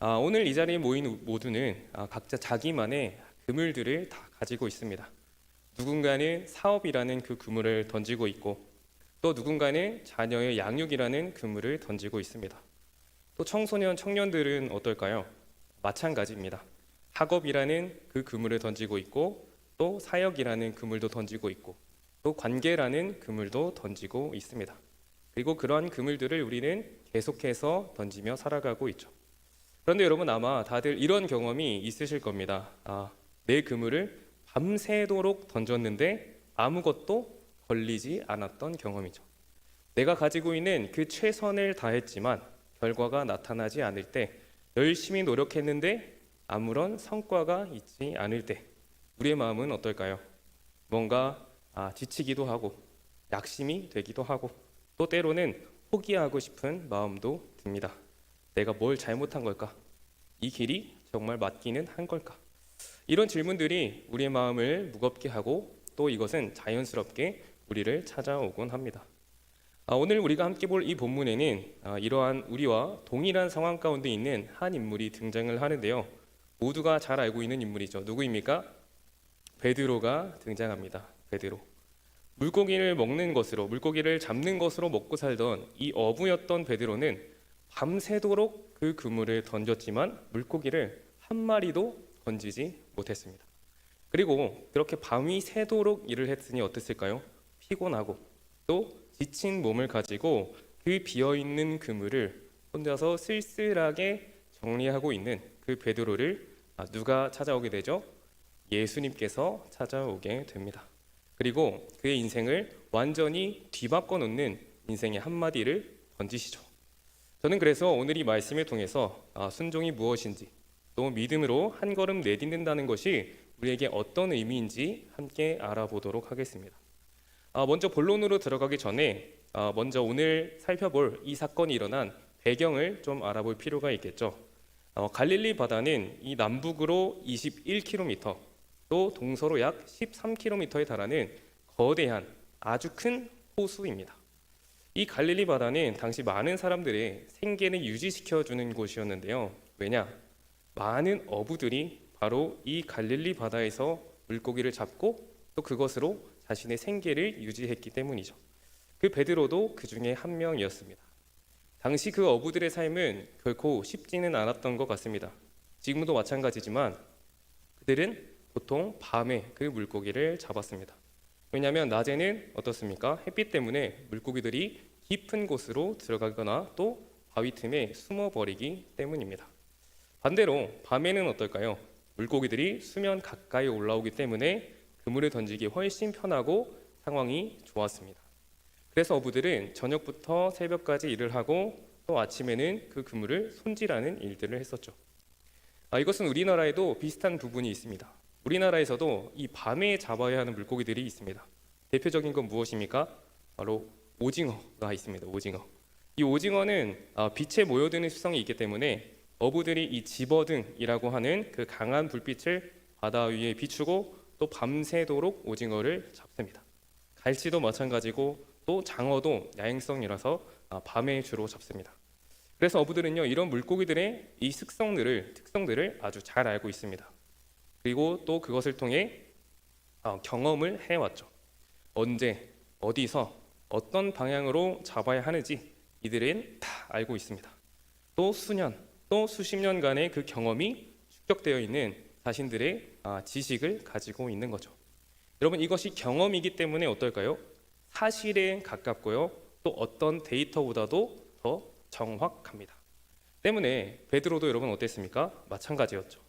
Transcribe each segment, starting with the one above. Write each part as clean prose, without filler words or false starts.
오늘 이 자리에 모인 모두는 각자 자기만의 그물들을 다 가지고 있습니다. 누군가는 사업이라는 그 그물을 던지고 있고, 또 누군가는 자녀의 양육이라는 그물을 던지고 있습니다. 또 청소년, 청년들은 어떨까요? 마찬가지입니다. 학업이라는 그 그물을 던지고 있고, 또 사역이라는 그물도 던지고 있고, 또 관계라는 그물도 던지고 있습니다. 그리고 그러한 그물들을 우리는 계속해서 던지며 살아가고 있죠. 그런데 여러분, 아마 다들 이런 경험이 있으실 겁니다. 내 그물을 밤새도록 던졌는데 아무것도 걸리지 않았던 경험이죠. 내가 가지고 있는 그 최선을 다했지만 결과가 나타나지 않을 때, 열심히 노력했는데 아무런 성과가 있지 않을 때, 우리의 마음은 어떨까요? 뭔가 지치기도 하고 낙심이 되기도 하고, 또 때로는 포기하고 싶은 마음도 듭니다. 내가 뭘 잘못한 걸까? 이 길이 정말 맞기는 한 걸까? 이런 질문들이 우리의 마음을 무겁게 하고, 또 이것은 자연스럽게 우리를 찾아오곤 합니다. 오늘 우리가 함께 볼 이 본문에는 이러한 우리와 동일한 상황 가운데 있는 한 인물이 등장을 하는데요. 모두가 잘 알고 있는 인물이죠. 누구입니까? 베드로가 등장합니다. 베드로. 물고기를 먹는 것으로, 물고기를 잡는 것으로 먹고 살던 이 어부였던 베드로는 밤새도록 그 그물을 던졌지만 물고기를 한 마리도 건지지 못했습니다. 그리고 그렇게 밤이 새도록 일을 했으니 어땠을까요? 피곤하고 또 지친 몸을 가지고 그 비어있는 그물을 혼자서 쓸쓸하게 정리하고 있는 그 베드로를 누가 찾아오게 되죠? 예수님께서 찾아오게 됩니다. 그리고 그의 인생을 완전히 뒤바꿔 놓는 인생의 한마디를 던지시죠. 저는 그래서 오늘 이 말씀을 통해서 순종이 무엇인지, 또 믿음으로 한 걸음 내딛는다는 것이 우리에게 어떤 의미인지 함께 알아보도록 하겠습니다. 먼저 본론으로 들어가기 전에 먼저 오늘 살펴볼 이 사건이 일어난 배경을 좀 알아볼 필요가 있겠죠. 갈릴리 바다는 이 남북으로 21km, 또 동서로 약 13km에 달하는 거대한 아주 큰 호수입니다. 이 갈릴리 바다는 당시 많은 사람들의 생계를 유지시켜주는 곳이었는데요. 왜냐? 많은 어부들이 바로 이 갈릴리 바다에서 물고기를 잡고 또 그것으로 자신의 생계를 유지했기 때문이죠. 그 베드로도 그 중에 한 명이었습니다. 당시 그 어부들의 삶은 결코 쉽지는 않았던 것 같습니다. 지금도 마찬가지지만 그들은 보통 밤에 그 물고기를 잡았습니다. 왜냐하면 낮에는 어떻습니까? 햇빛 때문에 물고기들이 깊은 곳으로 들어가거나 또 바위 틈에 숨어버리기 때문입니다. 반대로 밤에는 어떨까요? 물고기들이 수면 가까이 올라오기 때문에 그물을 던지기 훨씬 편하고 상황이 좋았습니다. 그래서 어부들은 저녁부터 새벽까지 일을 하고 또 아침에는 그 그물을 손질하는 일들을 했었죠. 이것은 우리나라에도 비슷한 부분이 있습니다. 우리나라에서도 이 밤에 잡아야 하는 물고기들이 있습니다. 대표적인 건 무엇입니까? 바로 오징어가 있습니다. 오징어. 이 오징어는 빛에 모여드는 습성이 있기 때문에 어부들이 이 집어등이라고 하는 그 강한 불빛을 바다 위에 비추고 또 밤새도록 오징어를 잡습니다. 갈치도 마찬가지고 또 장어도 야행성이라서 밤에 주로 잡습니다. 그래서 어부들은요, 이런 물고기들의 이 특성들을 아주 잘 알고 있습니다. 그리고 또 그것을 통해 경험을 해왔죠. 언제, 어디서, 어떤 방향으로 잡아야 하는지 이들은 다 알고 있습니다. 또 수년, 또 수십 년간의 그 경험이 축적되어 있는 자신들의 지식을 가지고 있는 거죠. 여러분, 이것이 경험이기 때문에 어떨까요? 사실에 가깝고요, 또 어떤 데이터보다도 더 정확합니다. 때문에 베드로도 여러분 어땠습니까? 마찬가지였죠.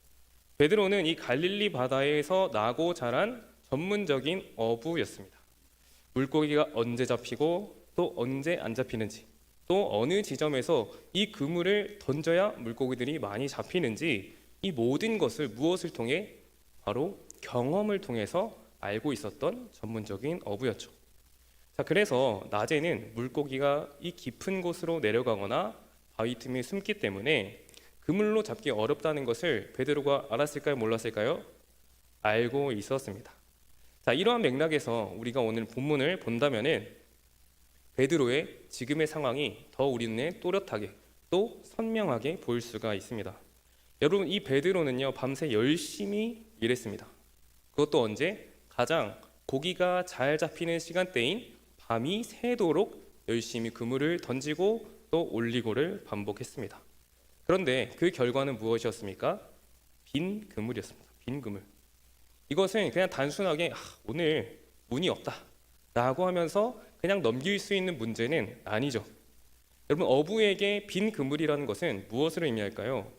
베드로는 이 갈릴리 바다에서 나고 자란 전문적인 어부였습니다. 물고기가 언제 잡히고 또 언제 안 잡히는지, 또 어느 지점에서 이 그물을 던져야 물고기들이 많이 잡히는지, 이 모든 것을 무엇을 통해? 바로 경험을 통해서 알고 있었던 전문적인 어부였죠. 그래서 낮에는 물고기가 이 깊은 곳으로 내려가거나 바위 틈에 숨기 때문에 그물로 잡기 어렵다는 것을 베드로가 알았을까요? 몰랐을까요? 알고 있었습니다. 이러한 맥락에서 우리가 오늘 본문을 본다면은 베드로의 지금의 상황이 더 우리 눈에 또렷하게 또 선명하게 보일 수가 있습니다. 여러분, 이 베드로는요 밤새 열심히 일했습니다. 그것도 언제? 가장 고기가 잘 잡히는 시간대인 밤이 새도록 열심히 그물을 던지고 또 올리고를 반복했습니다. 그런데 그 결과는 무엇이었습니까? 빈 그물이었습니다. 빈 그물. 이것은 그냥 단순하게 오늘 운이 없다 라고 하면서 그냥 넘길 수 있는 문제는 아니죠. 여러분, 어부에게 빈 그물이라는 것은 무엇을 의미할까요?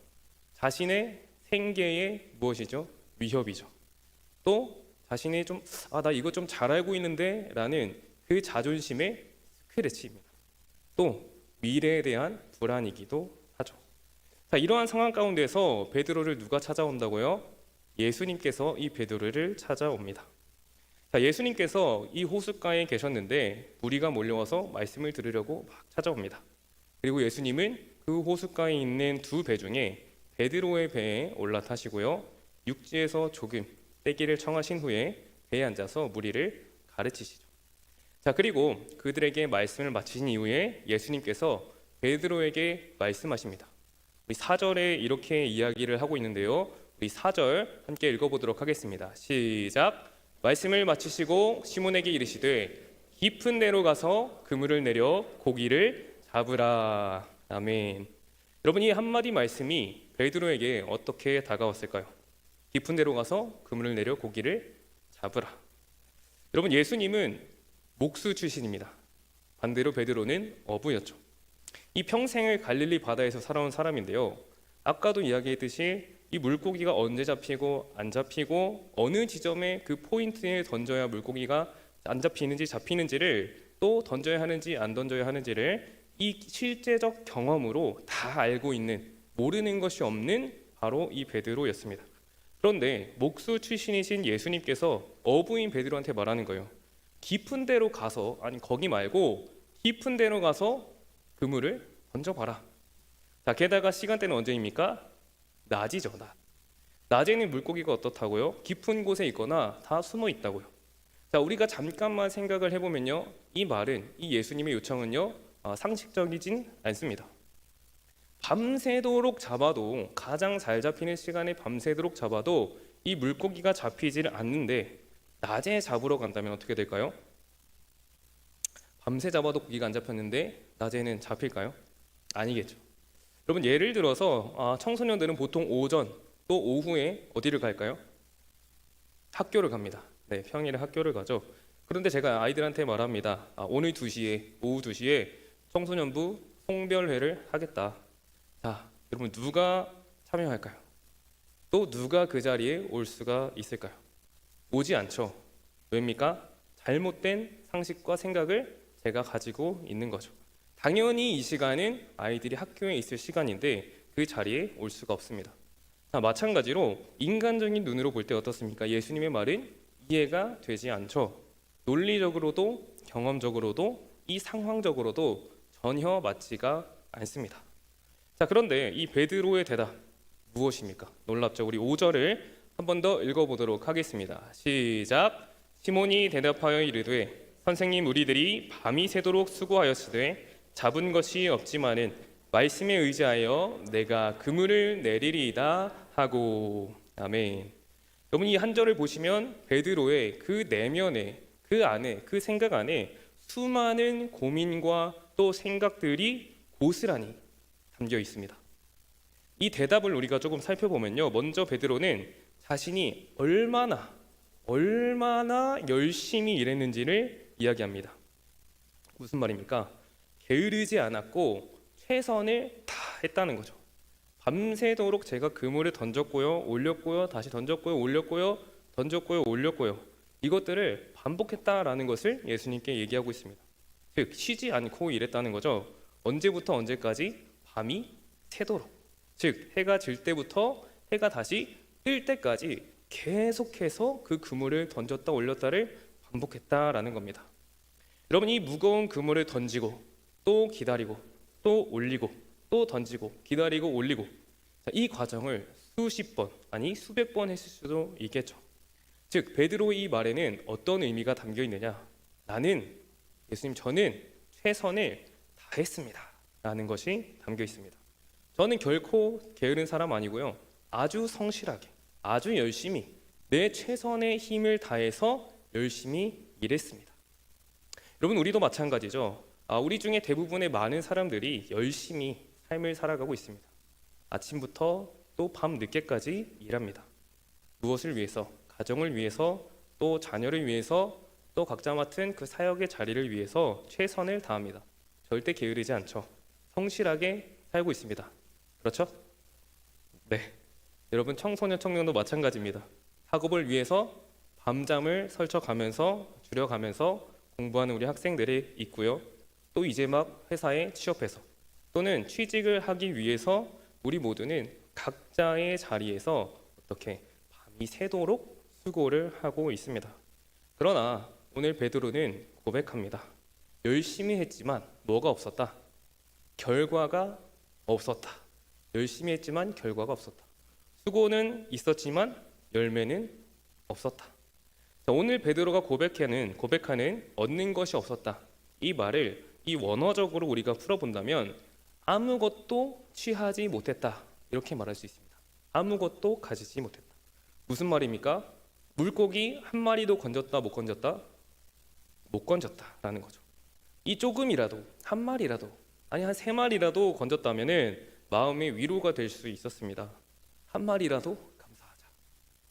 자신의 생계에 무엇이죠? 위협이죠. 또 자신이 나 이거 좀 잘 알고 있는데 라는 그 자존심의 스크래치입니다. 또 미래에 대한 불안이기도 하죠. 자, 이러한 상황 가운데서 베드로를 누가 찾아온다고요? 예수님께서 이 베드로를 찾아옵니다. 자, 예수님께서 이 호숫가에 계셨는데 무리가 몰려와서 말씀을 들으려고 막 찾아옵니다. 그리고 예수님은 그 호숫가에 있는 두 배 중에 베드로의 배에 올라타시고요, 육지에서 조금 떼기를 청하신 후에 배에 앉아서 무리를 가르치시죠. 자, 그리고 그들에게 말씀을 마치신 이후에 예수님께서 베드로에게 말씀하십니다. 우리 4절에 이렇게 이야기를 하고 있는데요, 우리 4절 함께 읽어보도록 하겠습니다. 시작. 말씀을 마치시고 시몬에게 이르시되 깊은 데로 가서 그물을 내려 고기를 잡으라. 아멘. 여러분, 이 한마디 말씀이 베드로에게 어떻게 다가왔을까요? 깊은 데로 가서 그물을 내려 고기를 잡으라. 여러분, 예수님은 목수 출신입니다. 반대로 베드로는 어부였죠. 이 평생을 갈릴리 바다에서 살아온 사람인데요, 아까도 이야기했듯이 이 물고기가 언제 잡히고 안 잡히고 어느 지점에 그 포인트에 던져야 물고기가 안 잡히는지 잡히는지를, 또 던져야 하는지 안 던져야 하는지를 이 실제적 경험으로 다 알고 있는, 모르는 것이 없는 바로 이 베드로였습니다. 그런데 목수 출신이신 예수님께서 어부인 베드로한테 말하는 거예요. 깊은 데로 가서, 아니 거기 말고 깊은 데로 가서 그물을 던져봐라. 자, 게다가 시간대는 언제입니까? 낮이죠. 낮에는 물고기가 어떻다고요? 깊은 곳에 있거나 다 숨어 있다고요. 자, 우리가 잠깐만 생각을 해보면요, 이 말은, 이 예수님의 요청은요, 상식적이진 않습니다. 밤새도록 잡아도, 가장 잘 잡히는 시간에 밤새도록 잡아도 이 물고기가 잡히질 않는데 낮에 잡으러 간다면 어떻게 될까요? 밤새 잡아도 고기가 안 잡혔는데 낮에는 잡힐까요? 아니겠죠. 여러분, 예를 들어서 청소년들은 보통 오전 또 오후에 어디를 갈까요? 학교를 갑니다. 네, 평일에 학교를 가죠. 그런데 제가 아이들한테 말합니다. 오늘 2시에, 오후 2시에 청소년부 송별회를 하겠다. 자, 여러분, 누가 참여할까요? 또 누가 그 자리에 올 수가 있을까요? 오지 않죠. 왜입니까? 잘못된 상식과 생각을 제가 가지고 있는 거죠. 당연히 이 시간은 아이들이 학교에 있을 시간인데 그 자리에 올 수가 없습니다. 자, 마찬가지로 인간적인 눈으로 볼 때 어떻습니까? 예수님의 말은 이해가 되지 않죠. 논리적으로도 경험적으로도 이 상황적으로도 전혀 맞지가 않습니다. 자, 그런데 이 베드로의 대답 무엇입니까? 놀랍죠. 우리 5절을 한 번 더 읽어보도록 하겠습니다. 시작. 시몬이 대답하여 이르되 선생님, 우리들이 밤이 새도록 수고하였으되 잡은 것이 없지만은 말씀에 의지하여 내가 그물을 내리리이다 하고. 아멘. 여러분, 이 한 절을 보시면 베드로의 그 내면에, 그 안에, 그 생각 안에 수많은 고민과 또 생각들이 고스란히 담겨 있습니다. 이 대답을 우리가 조금 살펴보면요, 먼저 베드로는 자신이 얼마나 열심히 일했는지를 이야기합니다. 무슨 말입니까? 게으르지 않았고 최선을 다 했다는 거죠. 밤새도록 제가 그물을 던졌고요, 올렸고요, 다시 던졌고요, 올렸고요, 던졌고요, 올렸고요, 이것들을 반복했다라는 것을 예수님께 얘기하고 있습니다. 즉, 쉬지 않고 일했다는 거죠. 언제부터 언제까지? 밤이 새도록, 즉 해가 질 때부터 해가 다시 뜰 때까지 계속해서 그 그물을 던졌다 올렸다를 반복했다라는 겁니다. 여러분, 이 무거운 그물을 던지고 또 기다리고 또 올리고 또 던지고 기다리고 올리고, 이 과정을 수십 번, 아니 수백 번 했을 수도 있겠죠. 즉, 베드로의 이 말에는 어떤 의미가 담겨 있느냐? 저는 최선을 다했습니다 라는 것이 담겨 있습니다. 저는 결코 게으른 사람 아니고요, 아주 성실하게, 아주 열심히 내 최선의 힘을 다해서 열심히 일했습니다. 여러분, 우리도 마찬가지죠. 우리 중에 대부분의 많은 사람들이 열심히 삶을 살아가고 있습니다. 아침부터 또 밤 늦게까지 일합니다. 무엇을 위해서? 가정을 위해서, 또 자녀를 위해서, 또 각자 맡은 그 사역의 자리를 위해서 최선을 다합니다. 절대 게으르지 않죠. 성실하게 살고 있습니다. 그렇죠? 네. 여러분, 청소년 청년도 마찬가지입니다. 학업을 위해서 밤잠을 설쳐가면서 줄여가면서 공부하는 우리 학생들이 있고요. 또 이제 막 회사에 취업해서 또는 취직을 하기 위해서 우리 모두는 각자의 자리에서 어떻게 밤이 새도록 수고를 하고 있습니다. 그러나 오늘 베드로는 고백합니다. 열심히 했지만 뭐가 없었다? 결과가 없었다. 열심히 했지만 결과가 없었다. 수고는 있었지만 열매는 없었다. 자, 오늘 베드로가 고백하는 얻는 것이 없었다. 이 말을 이 원어적으로 우리가 풀어본다면 아무것도 취하지 못했다. 이렇게 말할 수 있습니다. 아무것도 가지지 못했다. 무슨 말입니까? 물고기 한 마리도 건졌다, 못 건졌다? 못 건졌다라는 거죠. 이 조금이라도, 한 마리라도, 아니 한 3마리라도 건졌다면은 마음의 위로가 될 수 있었습니다. 한 마리라도 감사하자.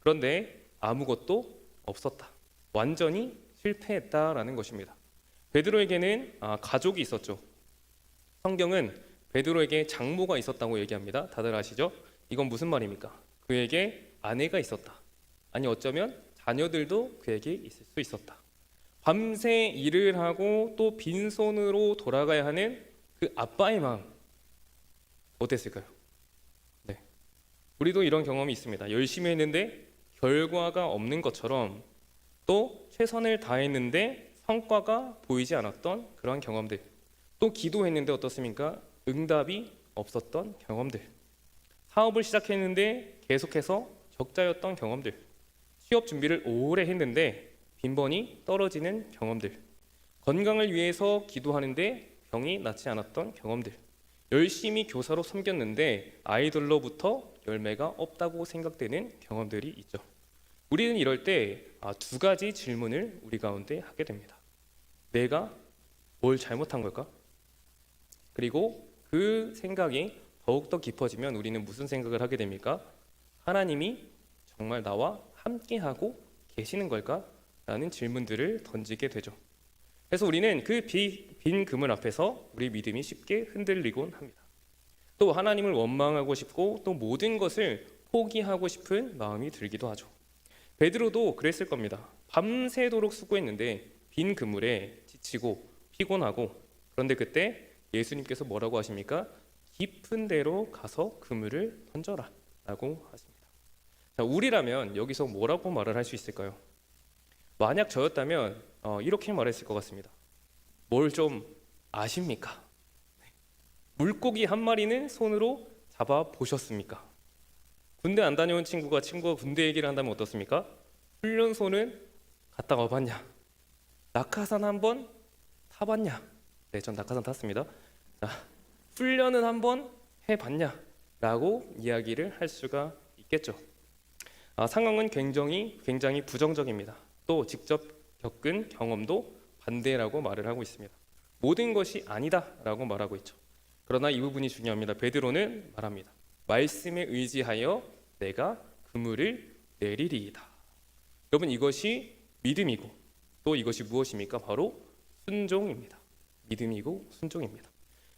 그런데 아무것도 없었다. 완전히 실패했다라는 것입니다. 베드로에게는 가족이 있었죠. 성경은 베드로에게 장모가 있었다고 얘기합니다. 다들 아시죠? 이건 무슨 말입니까? 그에게 아내가 있었다. 아니 어쩌면 자녀들도 그에게 있을 수 있었다. 밤새 일을 하고 또 빈손으로 돌아가야 하는 그 아빠의 마음 어땠을까요? 네, 우리도 이런 경험이 있습니다. 열심히 했는데 결과가 없는 것처럼 또 최선을 다했는데 성과가 보이지 않았던 그러한 경험들, 또 기도했는데 어떻습니까? 응답이 없었던 경험들, 사업을 시작했는데 계속해서 적자였던 경험들, 취업 준비를 오래 했는데 빈번히 떨어지는 경험들, 건강을 위해서 기도하는데 병이 낫지 않았던 경험들, 열심히 교사로 섬겼는데 아이들로부터 열매가 없다고 생각되는 경험들이 있죠. 우리는 이럴 때 2가지 질문을 우리 가운데 하게 됩니다. 내가 뭘 잘못한 걸까? 그리고 그 생각이 더욱더 깊어지면 우리는 무슨 생각을 하게 됩니까? 하나님이 정말 나와 함께하고 계시는 걸까? 라는 질문들을 던지게 되죠. 그래서 우리는 그 빈 그물 앞에서 우리 믿음이 쉽게 흔들리곤 합니다. 또 하나님을 원망하고 싶고 또 모든 것을 포기하고 싶은 마음이 들기도 하죠. 베드로도 그랬을 겁니다. 밤새도록 수고했는데 빈 그물에 지치고 피곤하고, 그런데 그때 예수님께서 뭐라고 하십니까? 깊은 데로 가서 그물을 던져라 라고 하십니다. 자, 우리라면 여기서 뭐라고 말을 할 수 있을까요? 만약 저였다면 이렇게 말했을 것 같습니다. 뭘 좀 아십니까? 물고기 한 마리는 손으로 잡아 보셨습니까? 군대 안 다녀온 친구가 군대 얘기를 한다면 어떻습니까? 훈련소는 갔다 와봤냐? 낙하산 한번 타봤냐? 네, 전 낙하산 탔습니다. 자, 훈련은 한번 해봤냐? 라고 이야기를 할 수가 있겠죠. 상황은 굉장히 부정적입니다. 또 직접 겪은 경험도 반대라고 말을 하고 있습니다. 모든 것이 아니다라고 말하고 있죠. 그러나 이 부분이 중요합니다. 베드로는 말합니다. 말씀에 의지하여 내가 그물을 내리리이다. 여러분, 이것이 믿음이고 또 이것이 무엇입니까? 바로 순종입니다. 믿음이고 순종입니다.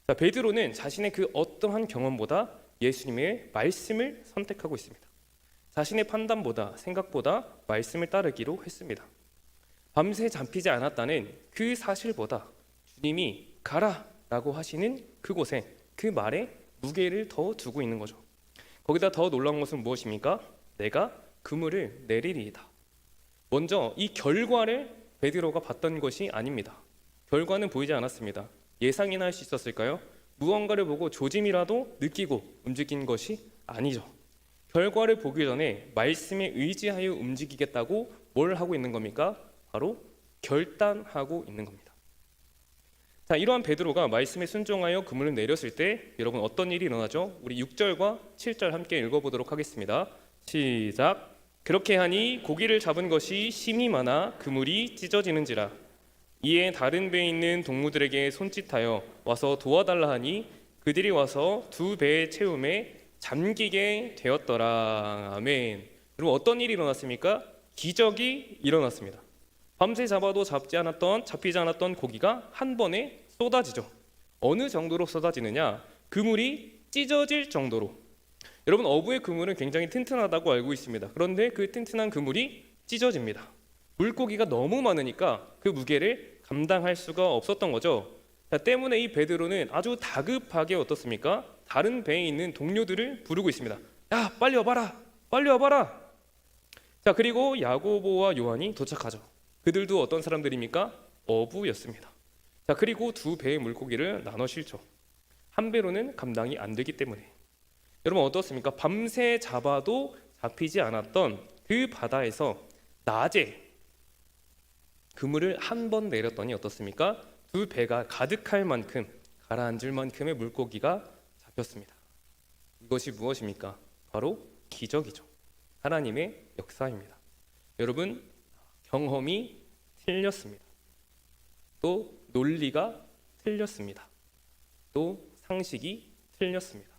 자, 베드로는 자신의 그 어떠한 경험보다 예수님의 말씀을 선택하고 있습니다. 자신의 판단보다 생각보다 말씀을 따르기로 했습니다. 밤새 잡히지 않았다는 그 사실보다 주님이 가라라고 하시는 그곳에, 그 말에 무게를 더 두고 있는 거죠. 거기다 더 놀라운 것은 무엇입니까? 내가 그물을 내리리이다. 먼저 이 결과를 베드로가 봤던 것이 아닙니다. 결과는 보이지 않았습니다. 예상이나 할 수 있었을까요? 무언가를 보고 조짐이라도 느끼고 움직인 것이 아니죠. 결과를 보기 전에 말씀에 의지하여 움직이겠다고 뭘 하고 있는 겁니까? 바로 결단하고 있는 겁니다. 자, 이러한 베드로가 말씀에 순종하여 그물을 내렸을 때 여러분 어떤 일이 일어나죠? 우리 6절과 7절 함께 읽어보도록 하겠습니다. 시작. 그렇게 하니 고기를 잡은 것이 심히 많아 그물이 찢어지는지라. 이에 다른 배에 있는 동무들에게 손짓하여 와서 도와달라 하니 그들이 와서 두 배의 채움에 잠기게 되었더라. 아멘. 그럼 어떤 일이 일어났습니까? 기적이 일어났습니다. 밤새 잡아도 잡히지 않았던 고기가 한 번에 쏟아지죠. 어느 정도로 쏟아지느냐? 그물이 찢어질 정도로. 여러분, 어부의 그물은 굉장히 튼튼하다고 알고 있습니다. 그런데 그 튼튼한 그물이 찢어집니다. 물고기가 너무 많으니까 그 무게를 감당할 수가 없었던 거죠. 때문에 이 베드로는 아주 다급하게 어떻습니까? 다른 배에 있는 동료들을 부르고 있습니다. 야, 빨리 와봐라, 빨리 와봐라. 자, 그리고 야고보와 요한이 도착하죠. 그들도 어떤 사람들입니까? 어부였습니다. 자, 그리고 두 배의 물고기를 나눠 실죠. 한 배로는 감당이 안 되기 때문에. 여러분 어떻습니까? 밤새 잡아도 잡히지 않았던 그 바다에서 낮에 그물을 한 번 내렸더니 어떻습니까? 두 배가 가득할 만큼, 가라앉을 만큼의 물고기가 잡혔습니다. 이것이 무엇입니까? 바로 기적이죠. 하나님의 역사입니다. 여러분, 경험이 틀렸습니다. 또 논리가 틀렸습니다. 또 상식이 틀렸습니다.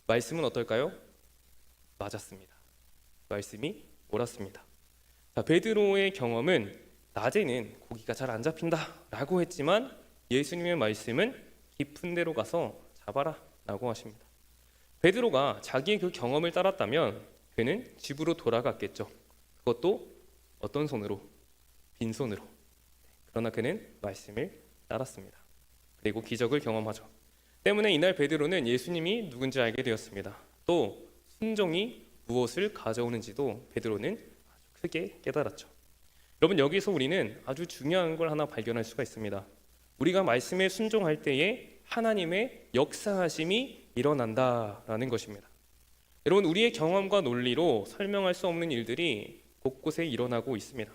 말씀은 어떨까요? 맞았습니다. 말씀이 옳았습니다. 자, 베드로의 경험은 낮에는 고기가 잘 안 잡힌다 라고 했지만 예수님의 말씀은 깊은 데로 가서 잡아라 라고 하십니다. 베드로가 자기의 그 경험을 따랐다면 그는 집으로 돌아갔겠죠. 그것도 어떤 손으로? 빈손으로. 그러나 그는 말씀을 따랐습니다. 그리고 기적을 경험하죠. 때문에 이날 베드로는 예수님이 누군지 알게 되었습니다. 또 순종이 무엇을 가져오는지도 베드로는 아주 크게 깨달았죠. 여러분, 여기서 우리는 아주 중요한 걸 하나 발견할 수가 있습니다. 우리가 말씀에 순종할 때에 하나님의 역사하심이 일어난다라는 것입니다. 여러분, 우리의 경험과 논리로 설명할 수 없는 일들이 곳곳에 일어나고 있습니다.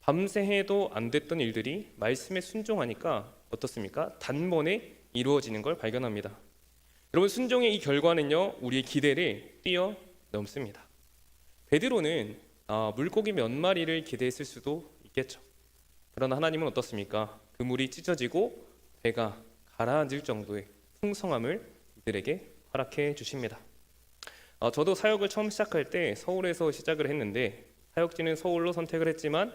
밤새 해도 안 됐던 일들이 말씀에 순종하니까 어떻습니까? 단번에 이루어지는 걸 발견합니다. 여러분, 순종의 이 결과는요, 우리의 기대를 뛰어넘습니다. 베드로는 물고기 몇 마리를 기대했을 수도 있겠죠. 그러나 하나님은 어떻습니까? 그물이 찢어지고 배가 가라앉을 정도의 풍성함을 이들에게 허락해 주십니다. 저도 사역을 처음 시작할 때 서울에서 시작을 했는데 사역지는 서울로 선택을 했지만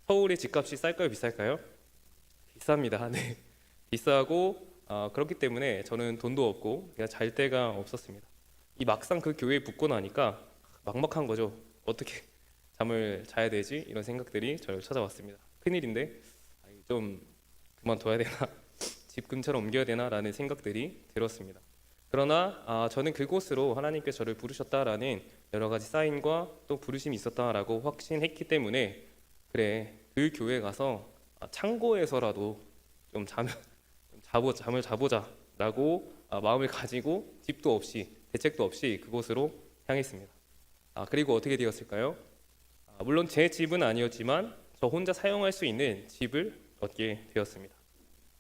서울의 집값이 쌀까요, 비쌀까요? 비쌉니다. 네, 비싸고 그렇기 때문에 저는 돈도 없고 그냥 잘 데가 없었습니다. 이 막상 그 교회에 붙고 나니까 막막한 거죠. 어떻게 잠을 자야 되지? 이런 생각들이 저를 찾아왔습니다. 큰일인데 좀 그만둬야 되나? 집 근처로 옮겨야 되나? 라는 생각들이 들었습니다. 그러나 저는 그곳으로 하나님께서 저를 부르셨다라는 여러 가지 사인과 또 부르심이 있었다라고 확신했기 때문에 그래, 그 교회에 가서 창고에서라도 좀 잠을 자보자라고 마음을 가지고 집도 없이 대책도 없이 그곳으로 향했습니다. 그리고 어떻게 되었을까요? 물론 제 집은 아니었지만 저 혼자 사용할 수 있는 집을 얻게 되었습니다.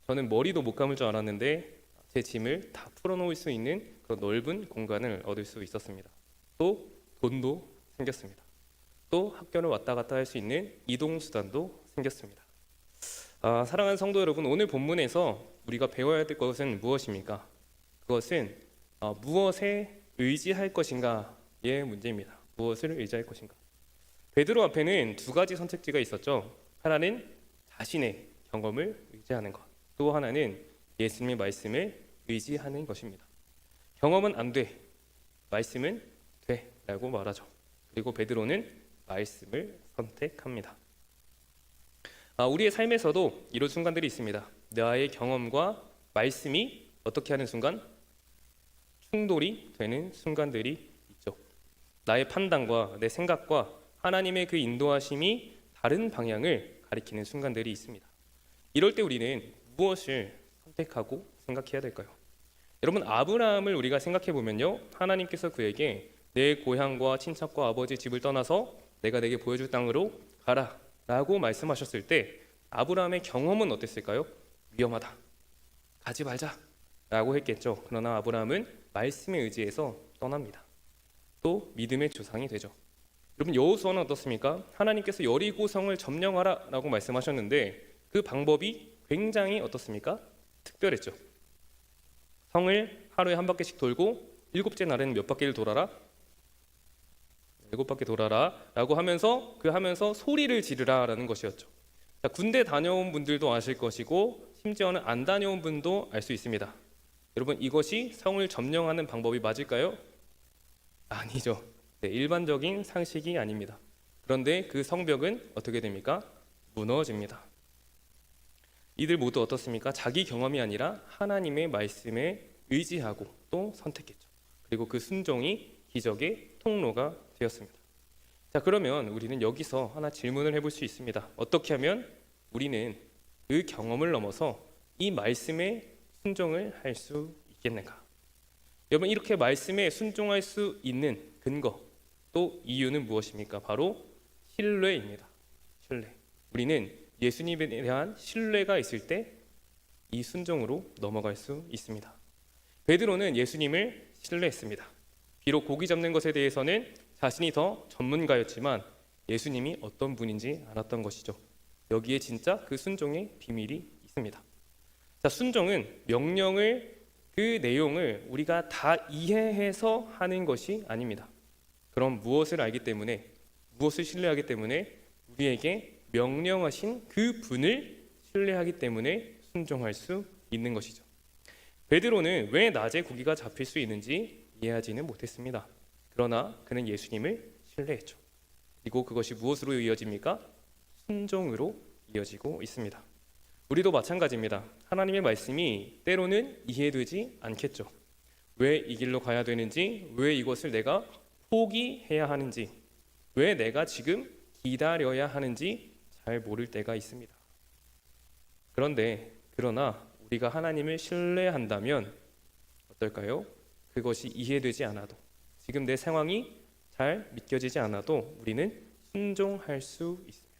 저는 머리도 못 감을 줄 알았는데 제 짐을 다 풀어놓을 수 있는 그런 넓은 공간을 얻을 수 있었습니다. 또 돈도 생겼습니다. 또 학교를 왔다 갔다 할 수 있는 이동 수단도 생겼습니다. 사랑하는 성도 여러분, 오늘 본문에서 우리가 배워야 될 것은 무엇입니까? 그것은 무엇에 의지할 것인가의 문제입니다. 무엇을 의지할 것인가? 베드로 앞에는 두 가지 선택지가 있었죠. 하나는 자신의 경험을 의지하는 것, 또 하나는 예수님의 말씀을 의지하는 것입니다. 경험은 안 돼, 말씀은 돼 라고 말하죠. 그리고 베드로는 말씀을 선택합니다. 우리의 삶에서도 이런 순간들이 있습니다. 나의 경험과 말씀이 어떻게 하는 순간? 충돌이 되는 순간들이 있죠. 나의 판단과 내 생각과 하나님의 그 인도하심이 다른 방향을 가리키는 순간들이 있습니다. 이럴 때 우리는 무엇을 선택하고 생각해야 될까요? 여러분, 아브라함을 우리가 생각해 보면요, 하나님께서 그에게 내 고향과 친척과 아버지 집을 떠나서 내가 내게 보여줄 땅으로 가라 라고 말씀하셨을 때 아브라함의 경험은 어땠을까요? 위험하다, 가지 말자라고 했겠죠. 그러나 아브라함은 말씀에 의지해서 떠납니다. 또 믿음의 조상이 되죠. 여러분, 여호수아는 어떻습니까? 하나님께서 여리고성을 점령하라라고 말씀하셨는데 그 방법이 굉장히 어떻습니까? 특별했죠. 성을 하루에 한 바퀴씩 돌고 일곱째 날에는 몇 바퀴를 돌아라? 7바퀴 돌아라 라고 하면서 소리를 지르라라는 것이었죠. 자, 군대 다녀온 분들도 아실 것이고 심지어는 안 다녀온 분도 알 수 있습니다. 여러분, 이것이 성을 점령하는 방법이 맞을까요? 아니죠. 네, 일반적인 상식이 아닙니다. 그런데 그 성벽은 어떻게 됩니까? 무너집니다. 이들 모두 어떻습니까? 자기 경험이 아니라 하나님의 말씀에 의지하고 또 선택했죠. 그리고 그 순종이 기적의 통로가 되었습니다. 자, 그러면 우리는 여기서 하나 질문을 해볼 수 있습니다. 어떻게 하면 우리는 그 경험을 넘어서 이 말씀에 순종을 할 수 있겠는가? 여러분, 이렇게 말씀에 순종할 수 있는 근거 또 이유는 무엇입니까? 바로 신뢰입니다. 신뢰. 우리는 예수님에 대한 신뢰가 있을 때 이 순종으로 넘어갈 수 있습니다. 베드로는 예수님을 신뢰했습니다. 비록 고기 잡는 것에 대해서는 자신이 더 전문가였지만 예수님이 어떤 분인지 알았던 것이죠. 여기에 진짜 그 순종의 비밀이 있습니다. 자, 순종은 명령을 그 내용을 우리가 다 이해해서 하는 것이 아닙니다. 그럼 무엇을 알기 때문에, 무엇을 신뢰하기 때문에 우리에게 명령하신 그 분을 신뢰하기 때문에 순종할 수 있는 것이죠. 베드로는 왜 낮에 고기가 잡힐 수 있는지 이해하지는 못했습니다. 그러나 그는 예수님을 신뢰했죠. 그리고 그것이 무엇으로 이어집니까? 순종으로 이어지고 있습니다. 우리도 마찬가지입니다. 하나님의 말씀이 때로는 이해되지 않겠죠. 왜 이 길로 가야 되는지, 왜 이것을 내가 포기해야 하는지, 왜 내가 지금 기다려야 하는지 잘 모를 때가 있습니다. 그러나 우리가 하나님을 신뢰한다면 어떨까요? 그것이 이해되지 않아도, 지금 내 상황이 잘 믿겨지지 않아도 우리는 순종할 수 있습니다.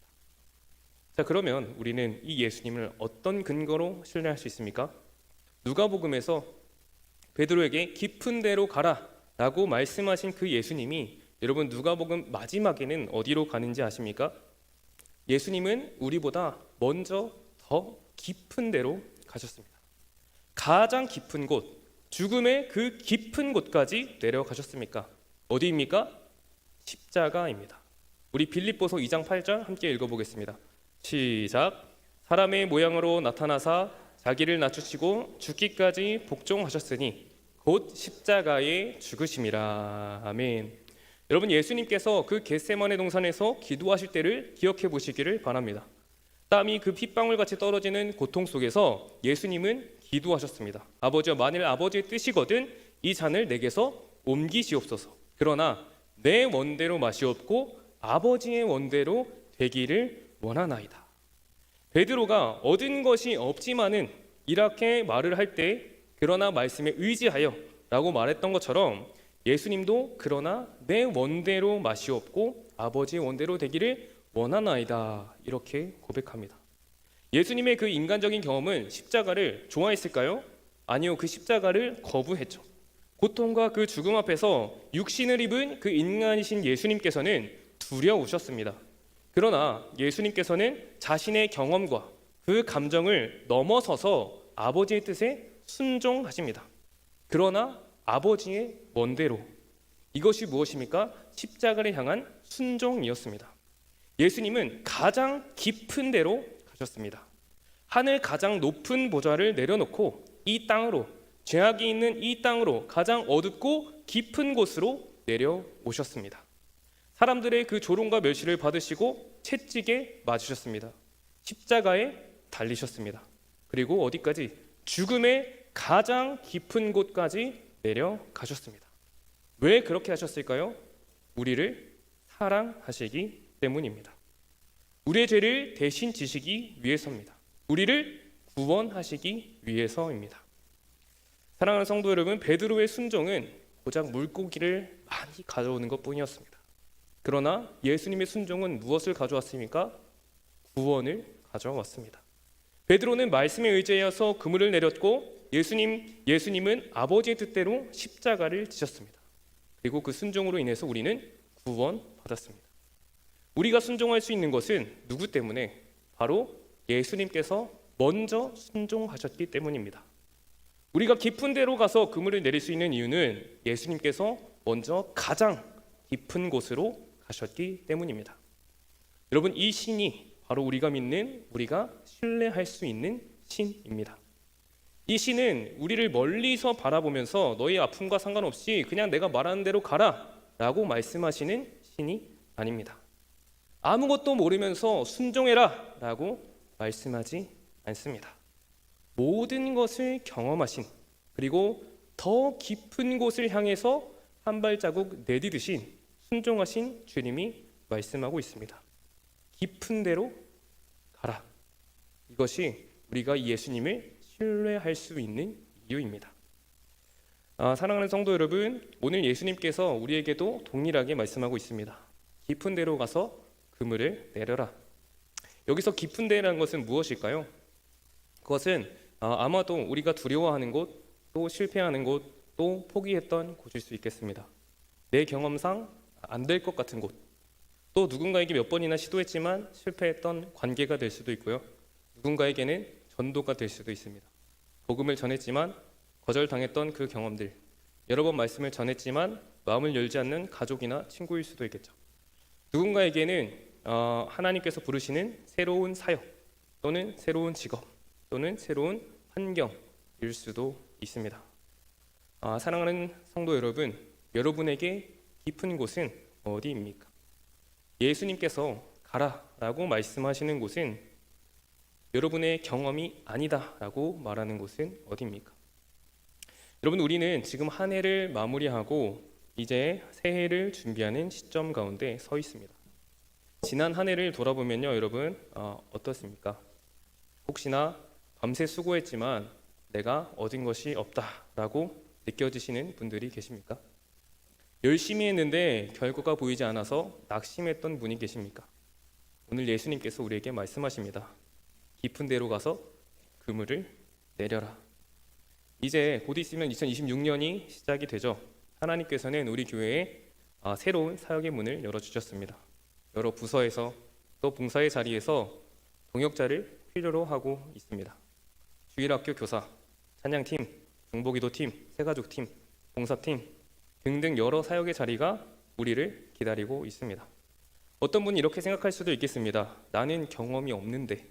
자, 그러면 우리는 이 예수님을 어떤 근거로 신뢰할 수 있습니까? 누가복음에서 베드로에게 깊은 데로 가라 라고 말씀하신 그 예수님이 여러분 누가복음 마지막에는 어디로 가는지 아십니까? 예수님은 우리보다 먼저 더 깊은 데로 가셨습니다. 가장 깊은 곳, 죽음의 그 깊은 곳까지 내려가셨습니까? 어디입니까? 십자가입니다. 우리 빌립보서 2장 8절 함께 읽어보겠습니다. 시작. 사람의 모양으로 나타나사 자기를 낮추시고 죽기까지 복종하셨으니 곧 십자가에 죽으심이라. 아멘. 여러분, 예수님께서 그 겟세마네 동산에서 기도하실 때를 기억해 보시기를 바랍니다. 땀이 그 핏방울같이 떨어지는 고통 속에서 예수님은 기도하셨습니다. 아버지여, 만일 아버지의 뜻이거든 이 잔을 내게서 옮기시옵소서. 그러나 내 원대로 마시옵고 아버지의 원대로 되기를 원하나이다. 베드로가 얻은 것이 없지만은 이렇게 말을 할 때 그러나 말씀에 의지하여 라고 말했던 것처럼 예수님도 그러나 내 원대로 마시옵고 아버지의 원대로 되기를 원하나이다 이렇게 고백합니다. 예수님의 그 인간적인 경험은 십자가를 좋아했을까요? 아니요, 그 십자가를 거부했죠. 고통과 그 죽음 앞에서 육신을 입은 그 인간이신 예수님께서는 두려우셨습니다. 그러나 예수님께서는 자신의 경험과 그 감정을 넘어서서 아버지의 뜻에 순종하십니다. 그러나 아버지의 원대로, 이것이 무엇입니까? 십자가를 향한 순종이었습니다. 예수님은 가장 깊은 데로 가셨습니다. 하늘 가장 높은 보좌를 내려놓고 이 땅으로, 죄악이 있는 이 땅으로 가장 어둡고 깊은 곳으로 내려오셨습니다. 사람들의 그 조롱과 멸시를 받으시고 채찍에 맞으셨습니다. 십자가에 달리셨습니다. 그리고 어디까지? 죽음의 가장 깊은 곳까지 내려가셨습니다. 왜 그렇게 하셨을까요? 우리를 사랑하시기 때문입니다. 우리의 죄를 대신 지시기 위해서입니다. 우리를 구원하시기 위해서입니다. 사랑하는 성도 여러분, 베드로의 순종은 고작 물고기를 많이 가져오는 것뿐이었습니다. 그러나 예수님의 순종은 무엇을 가져왔습니까? 구원을 가져왔습니다. 베드로는 말씀에 의지하여서 그물을 내렸고 예수님은 아버지의 뜻대로 십자가를 지셨습니다. 그리고 그 순종으로 인해서 우리는 구원받았습니다. 우리가 순종할 수 있는 것은 누구 때문에? 바로 예수님께서 먼저 순종하셨기 때문입니다. 우리가 깊은 데로 가서 그물을 내릴 수 있는 이유는 예수님께서 먼저 가장 깊은 곳으로 가셨기 때문입니다. 여러분, 이 신이 바로 우리가 믿는, 우리가 신뢰할 수 있는 신입니다. 이 신은 우리를 멀리서 바라보면서 너의 아픔과 상관없이 그냥 내가 말하는 대로 가라 라고 말씀하시는 신이 아닙니다. 아무것도 모르면서 순종해라 라고 말씀하지 않습니다. 모든 것을 경험하신, 그리고 더 깊은 곳을 향해서 한 발자국 내디디신 순종하신 주님이 말씀하고 있습니다. 깊은 데로 가라. 이것이 우리가 예수님을 신뢰할 수 있는 이유입니다. 사랑하는 성도 여러분, 오늘 예수님께서 우리에게도 동일하게 말씀하고 있습니다. 깊은 데로 가서 그물을 내려라. 여기서 깊은 데라는 것은 무엇일까요? 그것은 아마도 우리가 두려워하는 곳, 또 실패하는 곳, 또 포기했던 곳일 수 있겠습니다. 내 경험상 안 될 것 같은 곳, 또 누군가에게 몇 번이나 시도했지만 실패했던 관계가 될 수도 있고요. 누군가에게는 전도가 될 수도 있습니다. 복음을 전했지만 거절당했던 그 경험들, 여러 번 말씀을 전했지만 마음을 열지 않는 가족이나 친구일 수도 있겠죠. 누군가에게는 하나님께서 부르시는 새로운 사역, 또는 새로운 직업, 또는 새로운 환경일 수도 있습니다. 사랑하는 성도 여러분, 여러분에게 깊은 곳은 어디입니까? 예수님께서 가라라고 말씀하시는 곳은 여러분의 경험이 아니다라고 말하는 곳은 어디입니까? 여러분, 우리는 지금 한 해를 마무리하고 이제 새해를 준비하는 시점 가운데 서 있습니다. 지난 한 해를 돌아보면요, 여러분 어떻습니까? 혹시나 밤새 수고했지만 내가 얻은 것이 없다라고 느껴지시는 분들이 계십니까? 열심히 했는데 결과가 보이지 않아서 낙심했던 분이 계십니까? 오늘 예수님께서 우리에게 말씀하십니다. 깊은 데로 가서 그물을 내려라. 이제 곧 있으면 2026년이 시작이 되죠. 하나님께서는 우리 교회에 새로운 사역의 문을 열어주셨습니다. 여러 부서에서 또 봉사의 자리에서 동역자를 필요로 하고 있습니다. 주일학교 교사, 찬양팀, 중보기도팀, 새가족팀, 봉사팀 등등 여러 사역의 자리가 우리를 기다리고 있습니다. 어떤 분이 이렇게 생각할 수도 있겠습니다. 나는 경험이 없는데,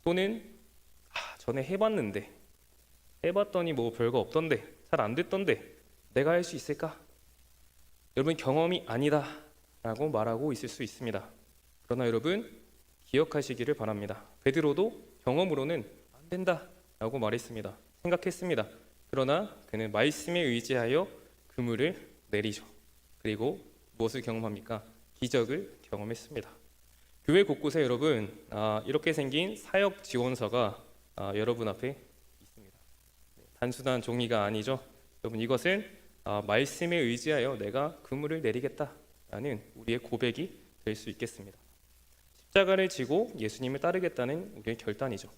또는 전에 해봤는데, 해봤더니 뭐 별거 없던데, 잘 안 됐던데 내가 할 수 있을까? 여러분, 경험이 아니다 라고 말하고 있을 수 있습니다. 그러나 여러분, 기억하시기를 바랍니다. 베드로도 경험으로는 안 된다 라고 말했습니다. 생각했습니다. 그러나 그는 말씀에 의지하여 그물을 내리죠. 그리고 무엇을 경험합니까? 기적을 경험했습니다. 교회 곳곳에 여러분 이렇게 생긴 사역 지원서가 여러분 앞에 있습니다. 단순한 종이가 아니죠. 여러분, 이것은 말씀에 의지하여 내가 그물을 내리겠다라는 우리의 고백이 될 수 있겠습니다. 십자가를 지고 예수님을 따르겠다는 우리의 결단이죠.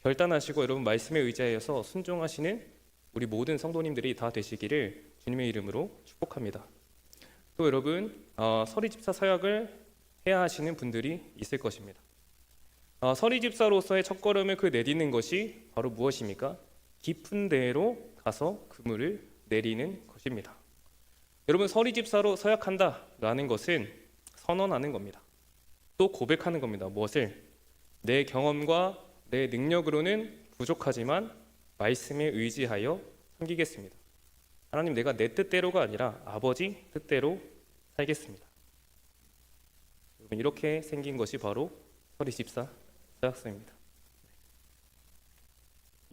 결단하시고 여러분 말씀에 의지하여서 순종하시는 우리 모든 성도님들이 다 되시기를 주님의 이름으로 축복합니다. 또 여러분 서리집사 사역을 해야 하시는 분들이 있을 것입니다. 서리집사로서의 첫걸음을 내딛는 것이 바로 무엇입니까? 깊은 데로 가서 그물을 내리는 것입니다. 여러분, 서리집사로 서약한다라는 것은 선언하는 겁니다. 또 고백하는 겁니다. 무엇을? 내 경험과 내 능력으로는 부족하지만 말씀에 의지하여 섬기겠습니다. 하나님, 내가 내 뜻대로가 아니라 아버지 뜻대로 살겠습니다. 여러분, 이렇게 생긴 것이 바로 서리집사 서약서입니다.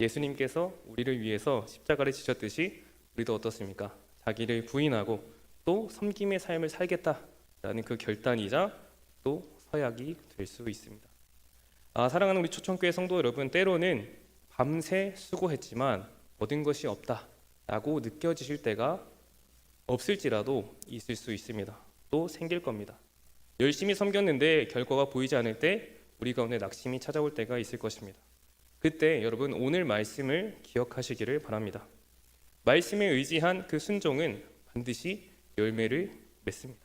예수님께서 우리를 위해서 십자가를 지셨듯이 우리도 어떻습니까? 자기를 부인하고 또 섬김의 삶을 살겠다라는 그 결단이자 또 서약이 될 수 있습니다. 사랑하는 우리 초청교회 성도 여러분, 때로는 밤새 수고했지만 얻은 것이 없다라고 느껴지실 때가 없을지라도 있을 수 있습니다. 또 생길 겁니다. 열심히 섬겼는데 결과가 보이지 않을 때 우리 가운데 낙심이 찾아올 때가 있을 것입니다. 그때 여러분 오늘 말씀을 기억하시기를 바랍니다. 말씀에 의지한 그 순종은 반드시 열매를 맺습니다.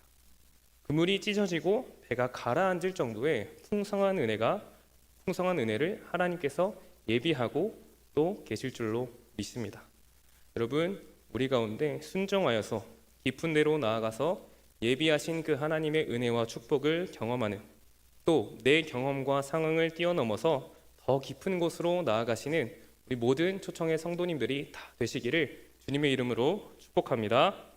그물이 찢어지고 배가 가라앉을 정도의 풍성한 은혜를 하나님께서 예비하고 또 계실 줄로 믿습니다. 여러분, 우리 가운데 순종하여서 깊은 데로 나아가서 예비하신 그 하나님의 은혜와 축복을 경험하는, 또 내 경험과 상황을 뛰어넘어서 더 깊은 곳으로 나아가시는 우리 모든 초청의 성도님들이 다 되시기를 주님의 이름으로 축복합니다.